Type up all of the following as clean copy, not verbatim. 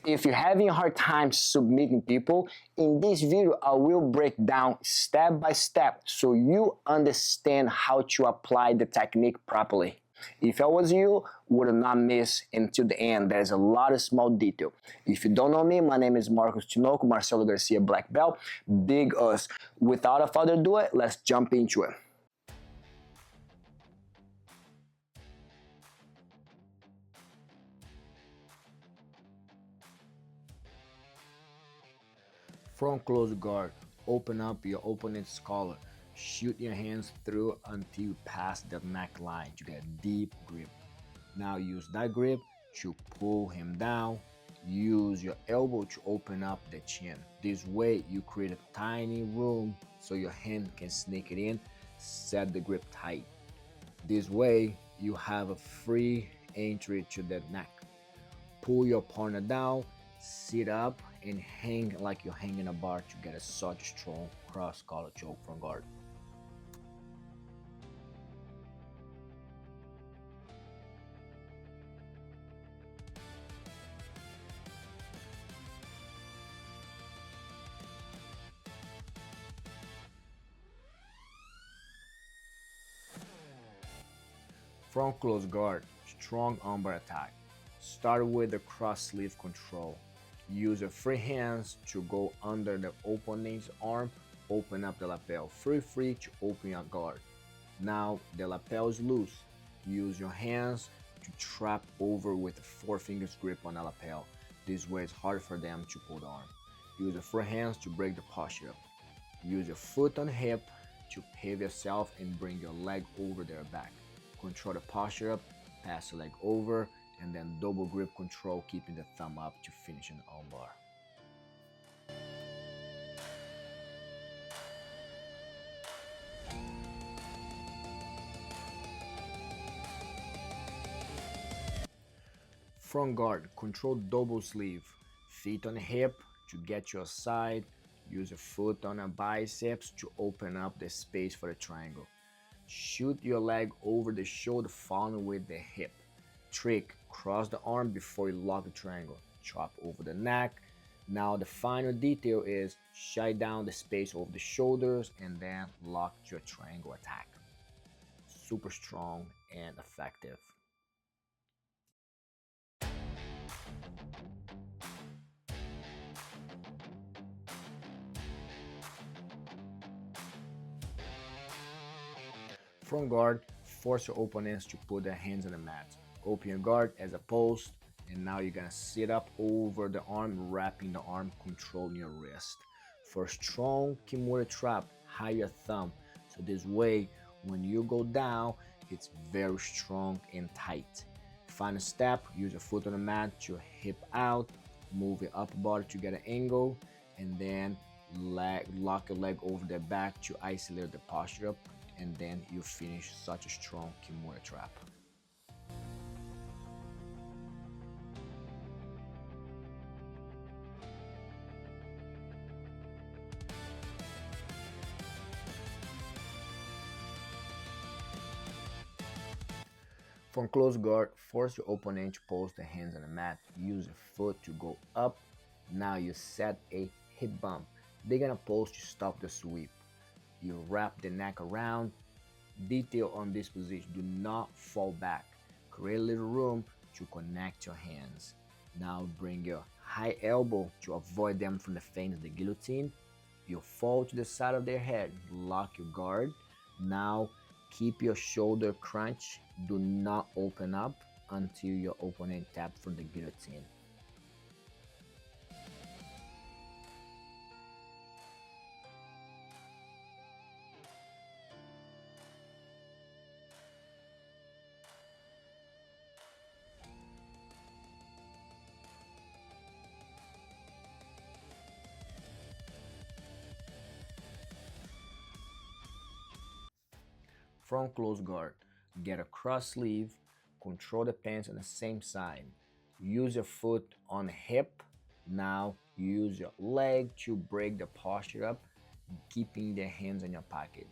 If you're having a hard time submitting people, in this video I will break down step by step so you understand how to apply the technique properly. If I was you, would not miss until the end. There's a lot of small detail. If you don't know me, my name is Marcos Tinoco, Marcelo Garcia Black Belt, Big Us. Without a further ado, let's jump into it. From close guard, open up your opponent's collar. Shoot your hands through until you pass the neckline to get a deep grip. Now use that grip to pull him down. Use your elbow to open up the chin. This way you create a tiny room so your hand can sneak it in. Set the grip tight. This way you have a free entry to the neck. Pull your partner down, sit up, and hang like you're hanging a bar to get such a strong cross collar choke from guard. From close guard, strong armbar attack. Start with the cross sleeve control. Use your free hands to go under the opponent's arm, open up the lapel. Feel free to open your guard. Now the lapel is loose. Use your hands to trap over with a 4 fingers grip on the lapel. This way it's hard for them to pull the arm. Use your free hands to break the posture up. Use your foot on the hip to pivot yourself and bring your leg over their back. Control the posture up, pass the leg over, and then double grip control, keeping the thumb up to finish an armbar. Front guard, control double sleeve. Feet on the hip to get your side. Use your foot on a biceps to open up the space for the triangle. Shoot your leg over the shoulder, following with the hip. Trick, cross the arm before you lock the triangle. Chop over the neck. Now the final detail is shut down the space over the shoulders and then lock your triangle attack. Super strong and effective. From guard, force your opponents to put their hands on the mat. Open your guard as a post, and now you're gonna sit up over the arm, wrapping the arm, controlling your wrist. For a strong Kimura trap, hide your thumb. So this way, when you go down, it's very strong and tight. Final step, use your foot on the mat to hip out, move your upper body to get an angle, and then lock your leg over the back to isolate the posture up, and then you finish such a strong Kimura trap. From close guard, force your opponent to post the hands on the mat. Use your foot to go up. Now you set a hip bump. They're gonna post to stop the sweep. You wrap the neck around. Detail on this position, do not fall back. Create a little room to connect your hands. Now bring your high elbow to avoid them from the feint of the guillotine. You fall to the side of their head, lock your guard. Now keep your shoulder crunch. Do not open up until your opponent taps for the guillotine. From close guard, get a cross sleeve, control the pants on the same side. Use your foot on the hip. Now use your leg to break the posture up, keeping the hands in your pocket.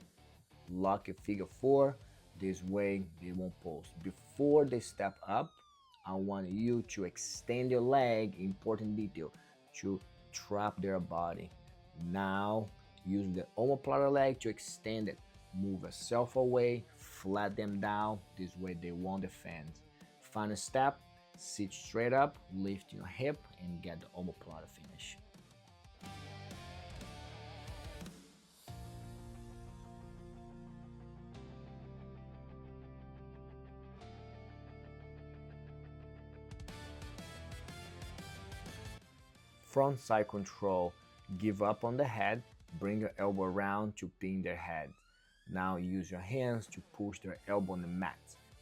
Lock your figure 4, this way they won't post. Before they step up, I want you to extend your leg, important detail, to trap their body. Now, use the omoplata leg to extend it. Move yourself away, flat them down, this way they won't defend. Final step, sit straight up, lift your hip, and get the omoplata finish. Front side control, give up on the head, bring your elbow around to pin their head. Now use your hands to push their elbow on the mat.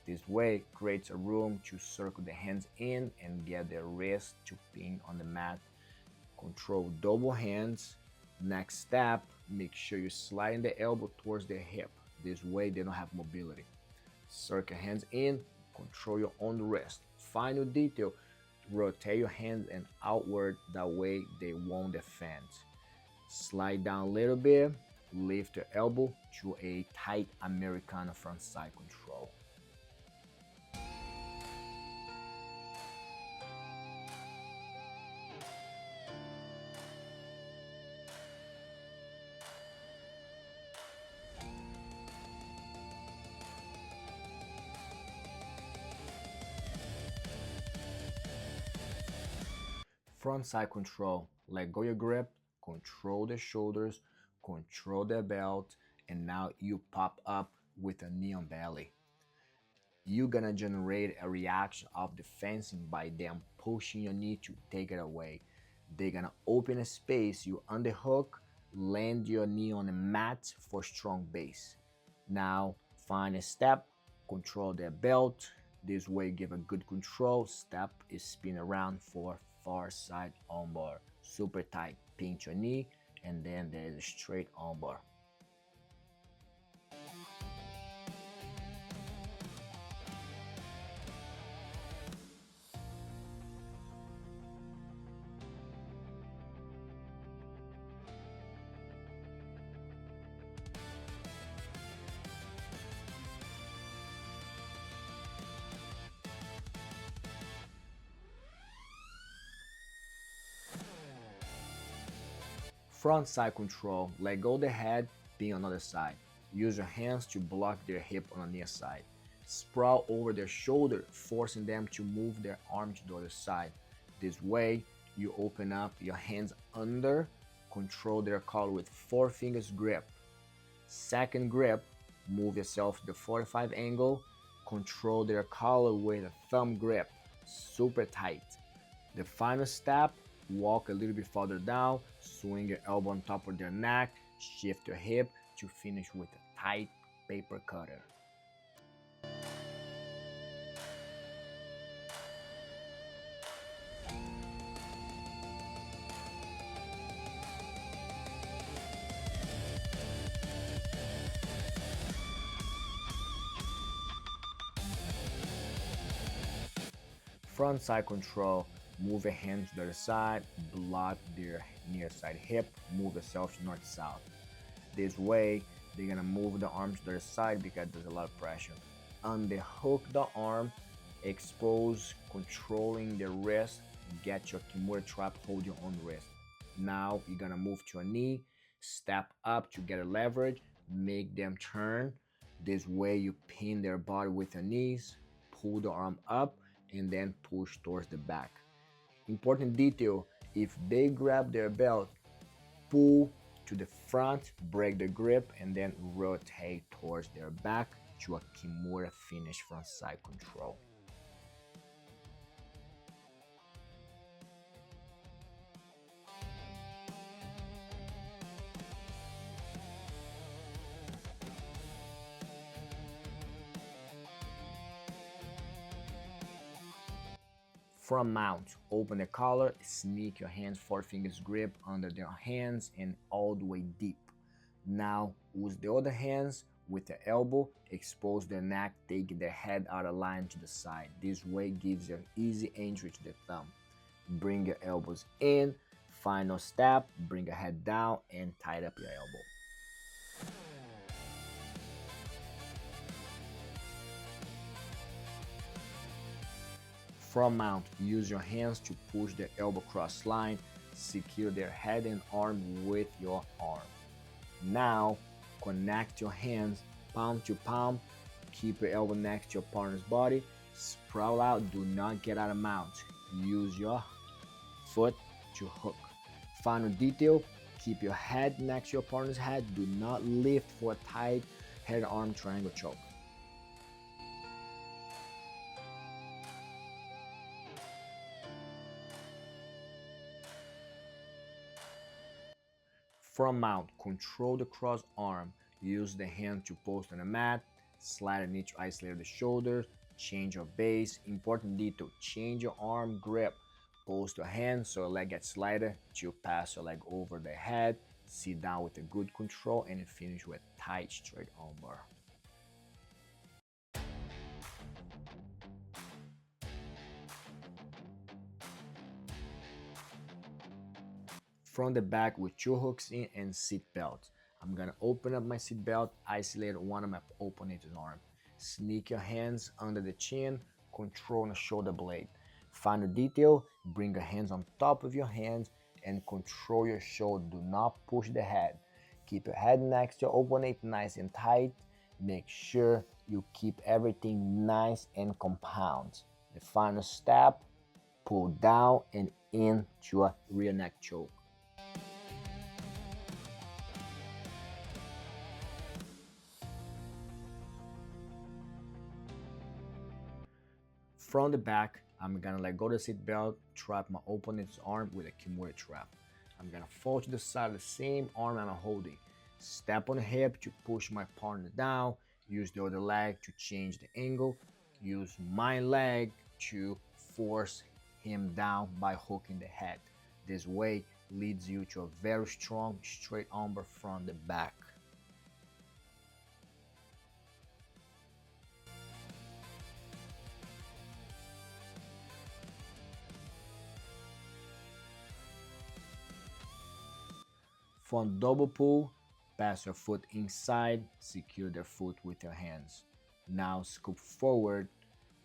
This way creates a room to circle the hands in and get their wrist to pin on the mat. Control double hands. Next step, make sure you're sliding the elbow towards their hip. This way they don't have mobility. Circle hands in, control your own wrist. Final detail, rotate your hands and outward, that way they won't defend. Slide down a little bit, lift your elbow to a tight Americana front side control. Front side control, let go your grip, control the shoulders, control the belt, and now you pop up with a knee on belly. You're gonna generate a reaction of defensing by them pushing your knee to take it away. They're gonna open a space, you underhook, land your knee on the mat for strong base. Now find a step, control their belt. This way give a good control. Step is spin around for far side armbar. Super tight, pinch your knee, and then there is a straight armbar. Front side control, let go the head, pin on the other side. Use your hands to block their hip on the near side. Sprawl over their shoulder, forcing them to move their arm to the other side. This way, you open up your hands under, control their collar with 4 fingers grip. Second grip, move yourself to the 45 angle, control their collar with a thumb grip, super tight. The final step, walk a little bit further down, swing your elbow on top of their neck, shift your hip to finish with a tight paper cutter. Front side control, move your hands to the other side, block their near side hip, move yourself north-south. This way, they're gonna move the arms to the other side because there's a lot of pressure. Underhook the arm, expose, controlling the wrist, get your Kimura trap, hold your own wrist. Now you're gonna move to a knee, step up to get a leverage, make them turn. This way you pin their body with your knees, pull the arm up, and then push towards the back. Important detail, if they grab their belt, pull to the front, break the grip, and then rotate towards their back to a Kimura finish front side control. From mount, open the collar, sneak your hands 4 fingers grip under their hands and all the way deep. Now use the other hands with the elbow, expose their neck, take their head out of line to the side. This way gives you an easy entry to the thumb. Bring your elbows in, final step, bring your head down and tight up your elbow. From mount, use your hands to push the elbow cross line. Secure their head and arm with your arm. Now, connect your hands palm to palm. Keep your elbow next to your partner's body. Sprawl out, do not get out of mount. Use your foot to hook. Final detail, keep your head next to your partner's head. Do not lift for a tight head-arm triangle choke. From mount, control the cross arm. Use the hand to post on the mat. Slide a knee to isolate the shoulders. Change your base. Important detail, change your arm grip. Post your hand so your leg gets lighter to pass your leg over the head. Sit down with a good control and finish with tight straight armbar. From the back with two hooks in and seat belts. I'm gonna open up my seat belt, isolate one of my opponent's arm. Sneak your hands under the chin, control the shoulder blade. Final detail, bring your hands on top of your hands and control your shoulder. Do not push the head. Keep your head next to your opponent nice and tight. Make sure you keep everything nice and compound. The final step, pull down and into a rear neck choke. From the back, I'm gonna let go of the seat belt, trap my opponent's arm with a kimura trap. I'm gonna fall to the side of the same arm I'm holding. Step on the hip to push my partner down. Use the other leg to change the angle. Use my leg to force him down by hooking the head. This way leads you to a very strong straight armbar from the back. From double pull, pass your foot inside, secure the foot with your hands. Now scoop forward,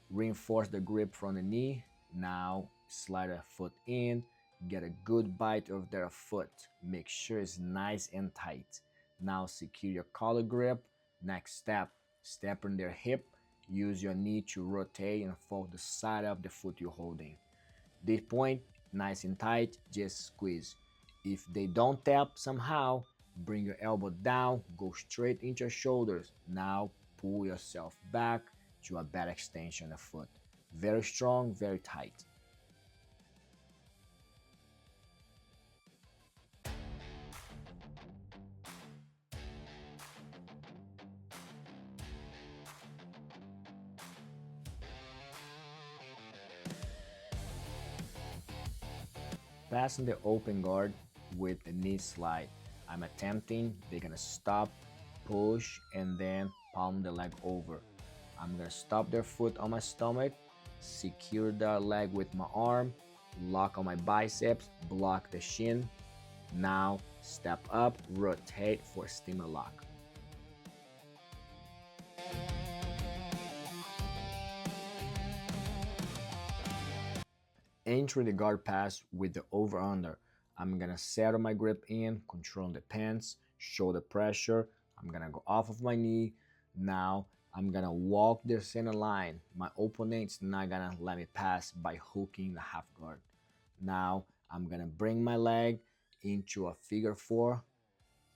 reinforce the grip from the knee. Now slide a foot in, get a good bite of their foot. Make sure it's nice and tight. Now secure your collar grip. Next step, step on their hip. Use your knee to rotate and fold the side of the foot you're holding. This point, nice and tight, just squeeze. If they don't tap somehow, bring your elbow down, go straight into your shoulders. Now pull yourself back to a bad extension of foot. Very strong, very tight. Passing the open guard with the knee slide. I'm attempting, they're gonna stop, push, and then palm the leg over. I'm gonna stop their foot on my stomach, secure the leg with my arm, lock on my biceps, block the shin. Now step up, rotate for steamer lock. Entering the guard pass with the over-under. I'm gonna settle my grip in, control the pants, shoulder pressure. I'm gonna go off of my knee. Now I'm gonna walk the center line. My opponent's not gonna let me pass by hooking the half guard. Now I'm gonna bring my leg into a figure four,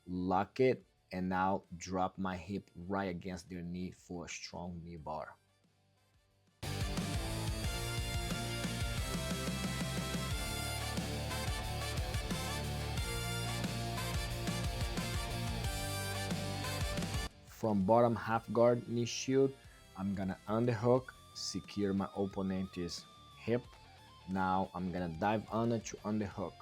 lock it, and now drop my hip right against their knee for a strong knee bar. From bottom half guard knee shield, I'm gonna underhook, secure my opponent's hip. Now I'm gonna dive under to underhook.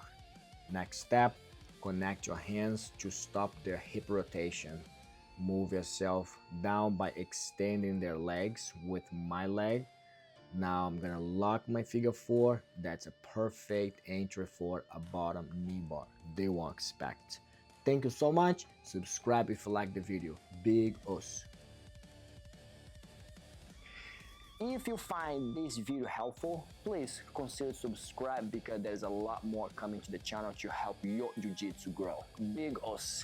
Next step, connect your hands to stop their hip rotation. Move yourself down by extending their legs with my leg. Now I'm gonna lock my figure four. That's a perfect entry for a bottom knee bar. They won't expect. Thank you so much. Subscribe if you like the video. Big us. If you find this video helpful, please consider subscribe because there's a lot more coming to the channel to help your jiu-jitsu grow. Big os!